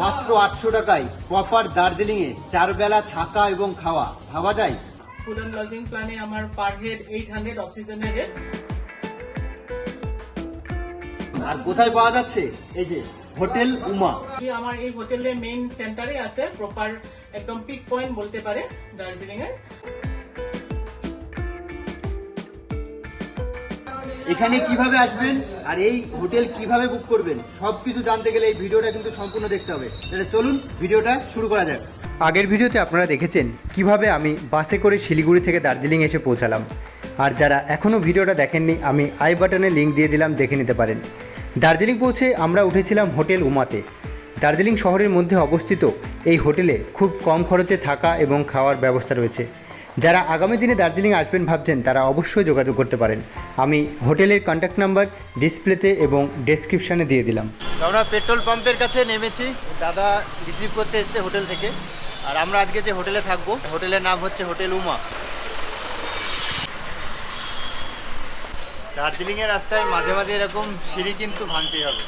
মাত্র 800 টাকায় প্রপার দার্জিলিং এ 4 বেলা থাকা এবং খাওয়া, ভাবা যায়? ফুড অ্যান্ড লজিং প্ল্যানে আমার পার হেড 800 অক্সিজেনের রেট। আর কোথায় পাওয়া যাচ্ছে? এই যে হোটেল উমা। আমার এই হোটেলে মেইন সেন্টারে আছে, প্রপার একদম পিক পয়েন্ট বলতে পারে দার্জিলিং এর। এখানে কিভাবে আসবেন আর এই হোটেল কিভাবে বুক করবেন সবকিছু জানতে গেলে এই ভিডিওটা কিন্তু সম্পূর্ণ দেখতে হবে। তাহলে চলুন ভিডিওটা শুরু করা যাক। আগের ভিডিওতে আপনারা দেখেছেন কিভাবে আমি বাসে করে শিলিগুড়ি থেকে দার্জিলিং এসে পৌঁছালাম। আর যারা এখনও ভিডিওটা দেখেননি, আমি আই বাটনে লিঙ্ক দিয়ে দিলাম, দেখে নিতে পারেন। দার্জিলিং পৌঁছে আমরা উঠেছিলাম হোটেল উমাতে। দার্জিলিং শহরের মধ্যে অবস্থিত এই হোটেলে খুব কম খরচে থাকা এবং খাওয়ার ব্যবস্থা রয়েছে। যারা আগামী দিনে দার্জিলিং আসবেন ভাবছেন তারা অবশ্যই যোগাযোগ করতে পারেন। আমি হোটেলের কন্ট্যাক্ট নাম্বার ডিসপ্লেতে এবং ডেসক্রিপশানে দিয়ে দিলাম। আমরা পেট্রোল পাম্পের কাছে নেমেছি, দাদা রিসিভ করতে এসেছে হোটেল থেকে। আর আমরা আজকে যে হোটেলে থাকবো, হোটেলের নাম হচ্ছে হোটেল উমা। দার্জিলিংয়ের রাস্তায় মাঝে মাঝে এরকম সিঁড়ি কিন্তু ভাঙতেই হবে,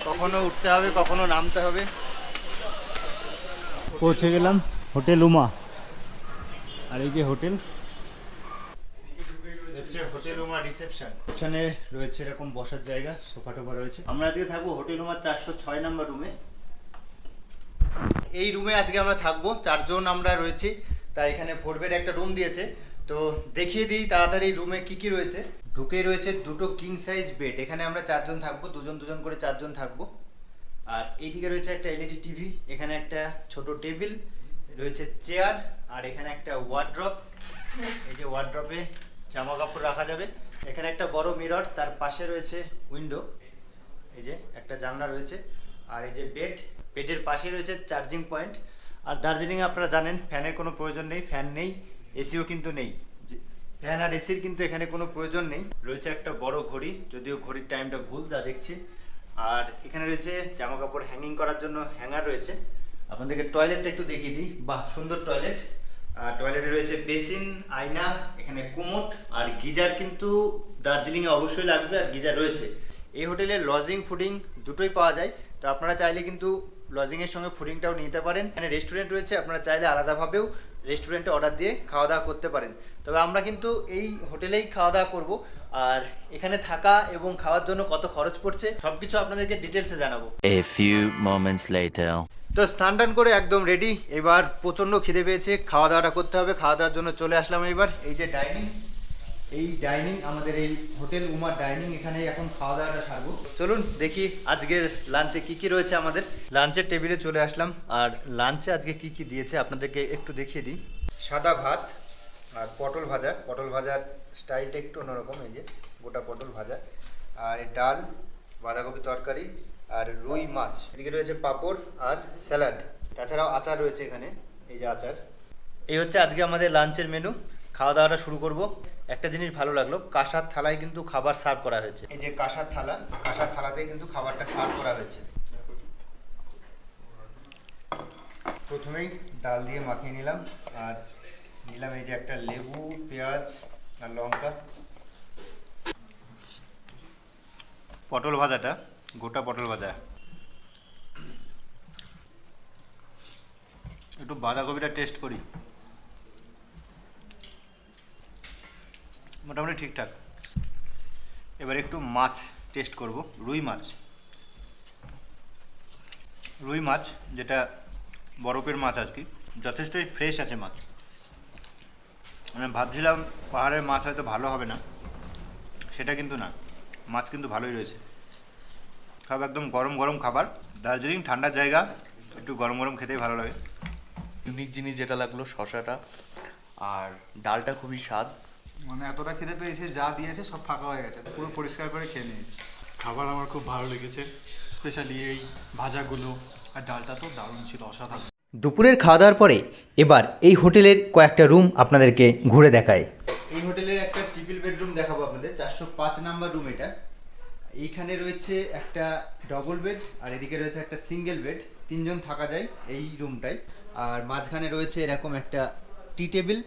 কখনো উঠতে হবে কখনো নামতে হবে। পৌঁছে গেলাম হোটেল উমা। আর এই যে হোটেল হচ্ছে হোটেল উমা রিসেপশন। এখানে রয়েছে এরকম বসার জায়গা, সোফা টোফা রয়েছে। আমরা আজকে থাকবো হোটেল উমার 406 নম্বর রুমে। এই রুমে আজকে আমরা থাকবো, 4 জন আমরা রয়েছি। তাই এখানে 4 বেড একটা রুম দিয়েছে। তো দেখিয়ে দিই তাড়াতাড়ি রুমে কি কি রয়েছে। ঢুকে রয়েছে দুটো কিং সাইজ বেড। এখানে আমরা 4 জন থাকবো, দুজন দুজন করে 4 জন থাকবো। আর এইদিকে রয়েছে একটা এলইডি টিভি, এখানে একটা ছোট টেবিল রয়েছে, চেয়ার, আর এখানে একটা ওয়ার্ড্রপ। এই যে ওয়ার্ড্রপে জামা কাপড় রাখা যাবে। এখানে একটা বড় মিরর, তার পাশে রয়েছে উইন্ডো, এই যে একটা জানলা রয়েছে। আর এই যে বেডের পাশে রয়েছে চার্জিং পয়েন্ট। আর দার্জিলিংয়ে আপনারা জানেন ফ্যানের কোনো প্রয়োজন নেই, ফ্যান নেই, এসিও কিন্তু নেই। ফ্যান আর এসির কিন্তু এখানে কোনো প্রয়োজন নেই। রয়েছে একটা বড় ঘড়ি, যদিও ঘড়ির টাইমটা ভুল যা দেখছি। আর এখানে রয়েছে জামা কাপড় হ্যাঙ্গিং করার জন্য হ্যাঙ্গার রয়েছে। আপনাদেরকে টয়লেটটা একটু দেখিয়ে দিই। বাহ, সুন্দর টয়লেট। আর টয়লেটে রয়েছে বেসিন, আয়না, এখানে কুমোট আর গিজার কিন্তু দার্জিলিংয়ে অবশ্যই লাগবে, আর গিজার রয়েছে। এই হোটেলে লজিং ফুডিং দুটোই পাওয়া যায়। তো আপনারা চাইলে কিন্তু লজিংয়ের সঙ্গে ফুডিংটাও নিতে পারেন। এখানে রেস্টুরেন্ট রয়েছে, আপনারা চাইলে আলাদাভাবেও রেস্টুরেন্টে অর্ডার দিয়ে খাওয়া দাওয়া করতে পারেন। তবে আমরা কিন্তু এই হোটেলেই খাওয়া দাওয়া করবো। আর এখানে থাকা এবং খাওয়ার জন্য কত খরচ পড়ছে সবকিছু আপনাদেরকে ডিটেলসে জানাবো। A few moments later. তো স্নান টান করে একদম রেডি। এবার প্রচণ্ড খিদে পেয়েছে, খাওয়া দাওয়াটা করতে হবে। খাওয়া দাওয়ার জন্য চলে আসলাম এবার। এই যে ডাইনিং, এই ডাইনিং আমাদের এই হোটেল উমার ডাইনিং, এখানে এখন খাওয়া দাওয়াটা সারবো। চলুন দেখি আজকের লাঞ্চে কি কি রয়েছে আমাদের। লাঞ্চের টেবিলে চলে আসলাম। আর লাঞ্চে আজকে কি কি দিয়েছে আপনাদেরকে একটু দেখিয়ে দিই। সাদা ভাত আর পটল ভাজা। পটল ভাজার স্টাইলটা একটু অন্যরকম, এই যে গোটা পটল ভাজা, আর ডাল, বাঁধাকপি তরকারি, আর রুই মাছ। এদিকে রয়েছে পাঁপড় আর স্যালাড, তাছাড়াও আচার রয়েছে এখানে, এই যে আচার। এই হচ্ছে আজকে আমাদের লাঞ্চের মেনু। খাওয়া দাওয়াটা শুরু করব। একটা জিনিস ভালো লাগলো, কাঁসার থালায় কিন্তু খাবার সার্ভ করা হয়েছে। এই যে কাঁসার থালা, কাঁসার থালাতে কিন্তু খাবারটা সার্ভ করা হয়েছে। প্রথমেই ডাল দিয়ে মাখিয়ে নিলাম, আর নিলাম এই যে একটা লেবু, পেঁয়াজ আর লঙ্কা। পটল ভাজাটা, গোটা পটল ভাজা, একটু বাঁধাকপিটা টেস্ট করি। মোটামুটি ঠিকঠাক। এবার একটু মাছ টেস্ট করব, রুই মাছ। রুই মাছ যেটা বরফের মাছ, আজকে যথেষ্টই ফ্রেশ আছে মাছ। আমি ভাবছিলাম পাহাড়ের মাছ হয়তো ভালো হবে না, সেটা কিন্তু না, মাছ কিন্তু ভালোই রয়েছে। সব একদম গরম গরম খাবার। দার্জিলিং ঠান্ডার জায়গা, একটু গরম গরম খেতেই ভালো লাগে। ইউনিক জিনিস যেটা লাগলো শসাটা, আর ডালটা খুবই স্বাদ। মানে এতটা খেতে পেয়েছে, যা দিয়েছে সব ফাঁকা হয়ে গেছে, পুরো পরিষ্কার করে খেয়ে নিয়েছি। খাবার আমার খুব ভালো লেগেছে, স্পেশালি এই ভাজাগুলো, আর ডালটা তো দারুণ ছিল, অসাধারণ। দুপুরের খাওয়া দাওয়ার পরে এবার এই হোটেলের কয়েকটা রুম আপনাদেরকে ঘুরে দেখায়। এই হোটেলের একটা ট্রিপল বেডরুম দেখাবো আপনাদের, 405 নাম্বার রুম এটা। এইখানে রয়েছে একটা ডবল বেড, আর এদিকে রয়েছে একটা সিঙ্গেল বেড, 3 জন থাকা যায় এই রুমটায়। আর মাঝখানে রয়েছে এরকম একটা টি টেবিল,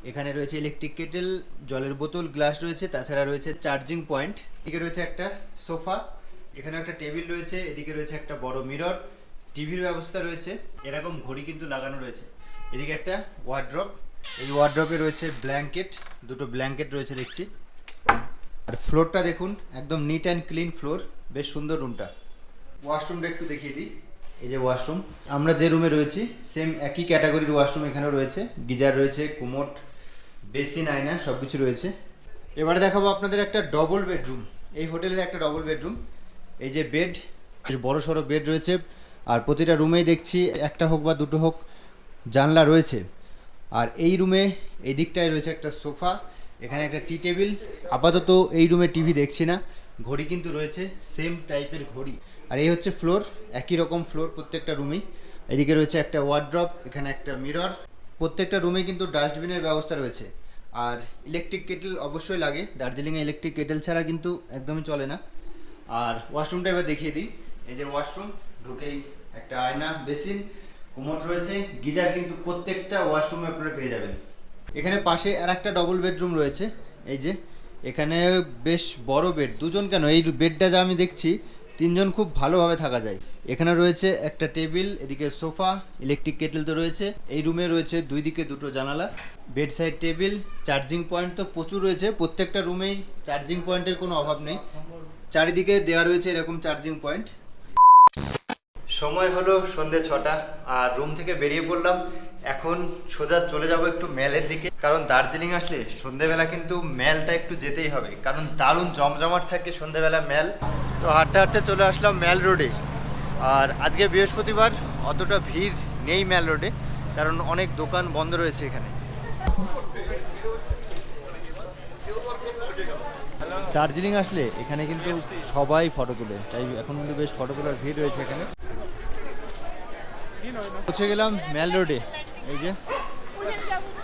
এখানে রয়েছে ইলেকট্রিক কেটেল, জলের বোতল, গ্লাস রয়েছে, তাছাড়া রয়েছে চার্জিং পয়েন্ট। এদিকে রয়েছে একটা সোফা, এখানে একটা টেবিল রয়েছে, এদিকে রয়েছে একটা বড় মিরর, টিভির ব্যবস্থা রয়েছে, এরকম ঘড়ি কিন্তু লাগানো রয়েছে। এদিকে একটা ওয়ার্ড্রপ, এই ওয়ার্ড্রপে রয়েছে ব্ল্যাঙ্কেট, দুটো ব্ল্যাঙ্কেট রয়েছে দেখছি। আর ফ্লোরটা দেখুন, একদম নিট অ্যান্ড ক্লিন ফ্লোর, বেশ সুন্দর রুমটা। ওয়াশরুমটা একটু দেখিয়ে দিই। এই যে ওয়াশরুম, আমরা যে রুমে রয়েছি সেম একই ক্যাটাগরির ওয়াশরুম এখানেও রয়েছে, গিজার রয়েছে, কুমোট, বেসিন, আয়না সব কিছু রয়েছে। এবারে দেখাবো আপনাদের একটা ডবল বেডরুম। এই হোটেলের একটা ডবল বেডরুম, এই যে বেড, বেশ বড় সড়ো বেড রয়েছে, আর প্রতিটা রুমেই দেখছি একটা হোক বা দুটো হোক জানলা রয়েছে। আর এই রুমে এই দিকটায় রয়েছে একটা সোফা, এখানে একটা টি টেবিল। আপাতত এই রুমে টিভি দেখছি না, ঘড়ি কিন্তু রয়েছে, সেম টাইপের ঘড়ি। আর এই হচ্ছে ফ্লোর, একই রকম ফ্লোর প্রত্যেকটা রুমেই। এদিকে রয়েছে একটা ওয়ার্ড্রপ, এখানে একটা মিরর। প্রত্যেকটা রুমে কিন্তু ডাস্টবিনের ব্যবস্থা রয়েছে। আর ইলেকট্রিক কেটেল অবশ্যই লাগে, দার্জিলিংয়ে ইলেকট্রিক কেটেল ছাড়া কিন্তু একদমই চলে না। আর ওয়াশরুমটা এবার দেখিয়ে দিই। এই যে ওয়াশরুম, ঢুকেই একটা আয়না, বেসিন, কুমোট রয়েছে, গিজার কিন্তু প্রত্যেকটা ওয়াশরুমে আপনারা পেয়ে যাবেন। এখানে পাশে আর একটা ডবল বেডরুম রয়েছে, এই যে এখানে বেশ বড় বেড, দুজন কেন, এই বেডটা যা আমি দেখছি তিনজন খুব ভালোভাবে থাকা যায়। এখানে রয়েছে একটা টেবিল, এদিকে সোফা, ইলেকট্রিক কেটেল তো রয়েছে। এই রুমে রয়েছে দুই দিকে দুটো জানালা, bed side table, charging point তো প্রচুর রয়েছে, প্রত্যেকটা রুমেই চার্জিং পয়েন্টের কোনো অভাব নেই। চারিদিকে দেওয়া রয়েছে এরকম চার্জিং পয়েন্ট। সময় হলো সন্ধ্যে 6টা, আর রুম থেকে বেরিয়ে পড়লাম। এখন সোজা চলে যাব একটু ম্যালের দিকে, কারণ দার্জিলিং আসলে সন্ধ্যেবেলা কিন্তু ম্যালটা একটু যেতেই হবে, কারণ দারুণ জমজমাট থাকে সন্ধ্যেবেলা ম্যাল। তো হাঁটতে হাঁটতে চলে আসলাম ম্যাল রোডে। আর আজকে বৃহস্পতিবার, অতটা ভিড় নেই ম্যাল রোডে, কারণ অনেক দোকান বন্ধ রয়েছে এখানে। দার্জিলিং আসলে এখানে কিন্তু সবাই ফটো তোলে, তাই এখন কিন্তু বেশ ফটো তোলার ভিড় রয়েছে এখানে। পৌঁছে গেলাম ম্যাল রোডে, এই যে।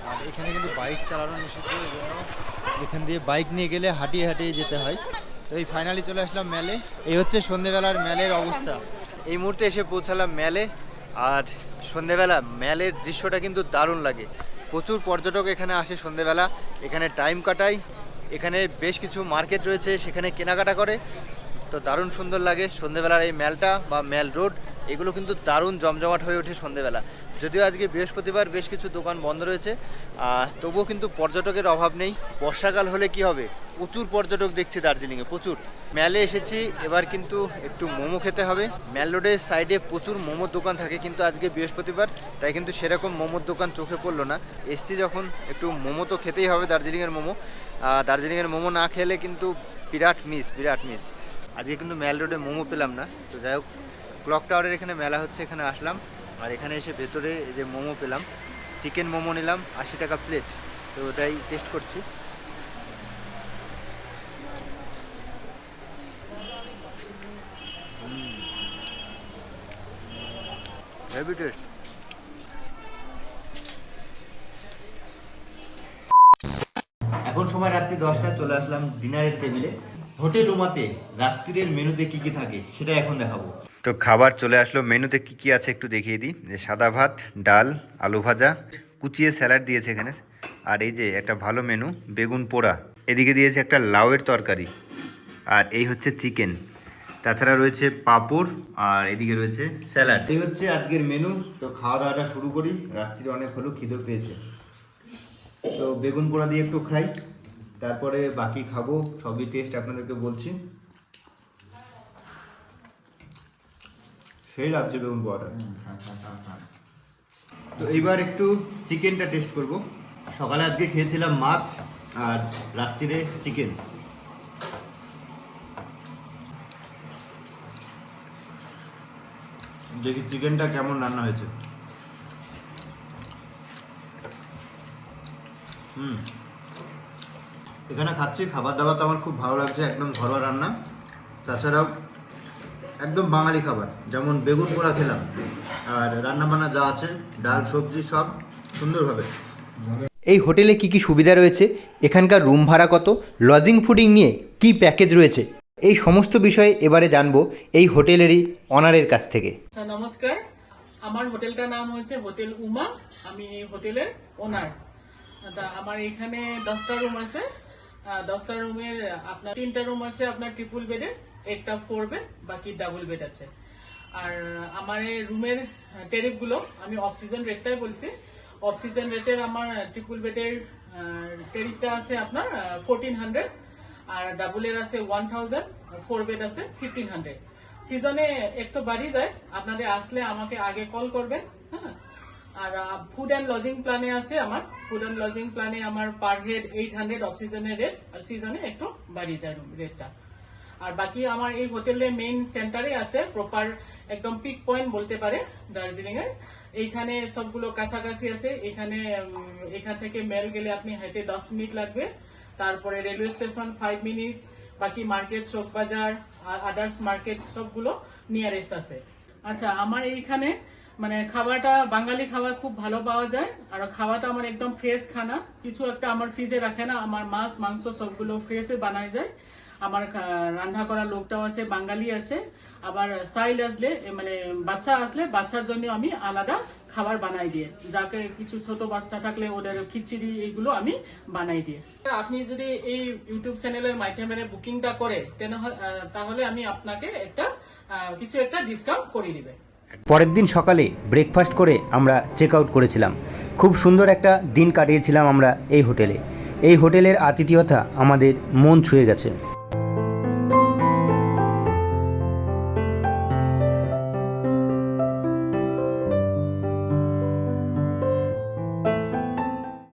আর এখানে কিন্তু বাইক চালানো নিষিদ্ধ, এই জন্য এখান দিয়ে বাইক নিয়ে গেলে হাঁটিয়ে হাঁটিয়ে যেতে হয়। তো এই ফাইনালি চলে আসলাম ম্যালে। এই হচ্ছে সন্ধ্যেবেলার ম্যালের অবস্থা। এই মুহূর্তে এসে পৌঁছালাম ম্যালে। আর সন্ধ্যেবেলা ম্যালের দৃশ্যটা কিন্তু দারুণ লাগে, প্রচুর পর্যটক এখানে আসে সন্ধ্যেবেলা, এখানে টাইম কাটায়। এখানে বেশ কিছু মার্কেট রয়েছে, সেখানে কেনাকাটা করে। তো দারুণ সুন্দর লাগে সন্ধ্যেবেলার এই ম্যালটা বা ম্যাল রোড, এগুলো কিন্তু দারুণ জমজমাট হয়ে ওঠে সন্ধ্যেবেলা। যদিও আজকে বৃহস্পতিবার, বেশ কিছু দোকান বন্ধ রয়েছে, তবুও কিন্তু পর্যটকের অভাব নেই। বর্ষাকাল হলে কি হবে, প্রচুর পর্যটক দেখছি দার্জিলিংয়ে, প্রচুর। ম্যালে এসেছি, এবার কিন্তু একটু মোমো খেতে হবে। ম্যাল রোডের সাইডে প্রচুর মোমোর দোকান থাকে, কিন্তু আজকে বৃহস্পতিবার, তাই কিন্তু সেরকম মোমোর দোকান চোখে পড়লো না। এসছি যখন, একটু মোমো তো খেতেই হবে, দার্জিলিংয়ের মোমো। দার্জিলিংয়ের মোমো না খেলে কিন্তু বিরাট মিস। আজকে কিন্তু ম্যাল রোডে মোমো পেলাম না। তো যাই হোক, ক্লক টাওয়ারের এখানে মেলা হচ্ছে, এখানে আসলাম। আর এখানে এসে ভেতরে এই যে মোমো পেলাম, চিকেন মোমো নিলাম, 80 টাকা প্লেট। তো ওটাই টেস্ট করছি। Heavy taste. এখন সময় রাত্রি 10টা, চলে আসলাম ডিনারের টেবিলে। হোটেল উমাতে রাত্রির মেনুতে কি কি থাকে সেটা এখন দেখাবো। তো খাবার চলে আসলো, মেনুতে কি কি আছে একটু দেখিয়ে দিই। যে সাদা ভাত, ডাল, আলু ভাজা, কুচিয়ে স্যালাড দিয়েছে এখানে। আর এই যে একটা ভালো মেনু, বেগুন পোড়া, এদিকে দিয়েছে একটা লাউয়ের তরকারি, আর এই হচ্ছে চিকেন। তাছাড়া রয়েছে পাঁপড়, আর এদিকে রয়েছে স্যালাড। এই হচ্ছে আজকের মেনু। তো খাওয়া দাওয়াটা শুরু করি, রাত্রি অনেক হলো, খিদে পেয়েছে। তো বেগুন পোড়া দিয়ে একটু খাই, তারপরে বাকি খাবো, সবই টেস্ট আপনাদেরকে বলছি। সেই লাগছে বেগুন পোড়াটা। তো এইবার একটু চিকেনটা টেস্ট করব। সকালে আজকে খেয়েছিলাম মাছ, আর রাত্রিরে চিকেন। দেখি চিকেনটা কেমন রান্না হয়েছে। এখানে খাচ্ছি, খাবার দাবার তো আমার খুব ভালো লাগছে, একদম ঘরোয়া রান্না। তাছাড়াও একদম বাঙালি খাবার, যেমন বেগুন পোড়া খেলাম, আর রান্না বান্না যা আছে, ডাল সবজি সব সুন্দরভাবে। এই হোটেলে কি কি সুবিধা রয়েছে, এখানকার রুম ভাড়া কত, লজিং ফুডিং নিয়ে কি প্যাকেজ রয়েছে, এই সমস্ত বিষয়ে এবারে জানবো এই হোটেলেরই অনারের কাছ থেকে। নমস্কার, আমার হোটেলটার নাম হচ্ছে হোটেল উমা, আমি এই হোটেলের ওনার। আমার এখানে 10টা রুম আছে। 10টা রুমের আপনার 3টা রুম আছে আপনার ট্রিপল বেডে, একটা 4 বেড, বাকি ডাবল বেড আছে। আর আমার এই রুমের টেরিফগুলো আমি অফ সিজন রেটটাই বলছি। অফ সিজন রেটের আমার ট্রিপল বেডের টেরিফটা আছে আপনার 1400, আর ডাবলের আছে 1000, 4 বেড আছে 1500। সিজনে একটু বাড়ি যায়, আপনাদের আসলে আমাকে আগে কল করবেন। হ্যাঁ, আর ফুড অ্যান্ড লজিং প্ল্যানে আছে আমার। ফুড অ্যান্ড লজিং প্ল্যানে আমার পার হেড 800 অফ সিজনের রেট, আর সিজনে একটু বাড়ি যায় রেটটা। আর বাকি আমার এই হোটেলে মেইন সেন্টারে আছে, প্রপার একদম পিক পয়েন্ট বলতে পারে দার্জিলিং এর। এইখানে সবগুলো কাছাকাছি আছে। এখান থেকে মেল গেলে আপনি হেঁটে 10 মিনিট লাগবে। তারপরে রেলওয়ে স্টেশন 5 মিনিটস, বাকি মার্কেট, চক বাজার, আদার্স মার্কেট সবগুলো নিয়ারেস্ট আছে। আচ্ছা, আমার এইখানে মানে খাবারটা বাঙালি খাবার খুব ভালো পাওয়া যায়, আর খাওয়াটা আমার একদম ফ্রেশ খানা, কিছু একটা আমার ফ্রিজে রাখে না। আমার মাছ মাংস সবগুলো ফ্রেশে বানায় যায়। আমার রান্না করা লোকটাও আছে, বাঙালি আছে। আবার চাইল্ড আসলে মানে বাচ্চা আসলে বাচ্চার জন্য আমি আলাদা খাবার বানাই দিয়ে, যাকে কিছু ছোট বাচ্চা থাকলে ওদের খিচুড়ি এইগুলো আমি বানাই দিয়ে। আপনি যদি এই ইউটিউব চ্যানেলের মাধ্যমে বুকিংটা করে তাহলে আমি আপনাকে কিছু একটা ডিসকাউন্ট করে দিবে। পরের দিন সকালে ব্রেকফাস্ট করে আমরা চেক আউট করেছিলাম। খুব সুন্দর একটা দিন কাটিয়েছিলাম আমরা এই হোটেলে। এই হোটেলের আতিথেয়তা আমাদের মন ছুঁয়ে গেছে।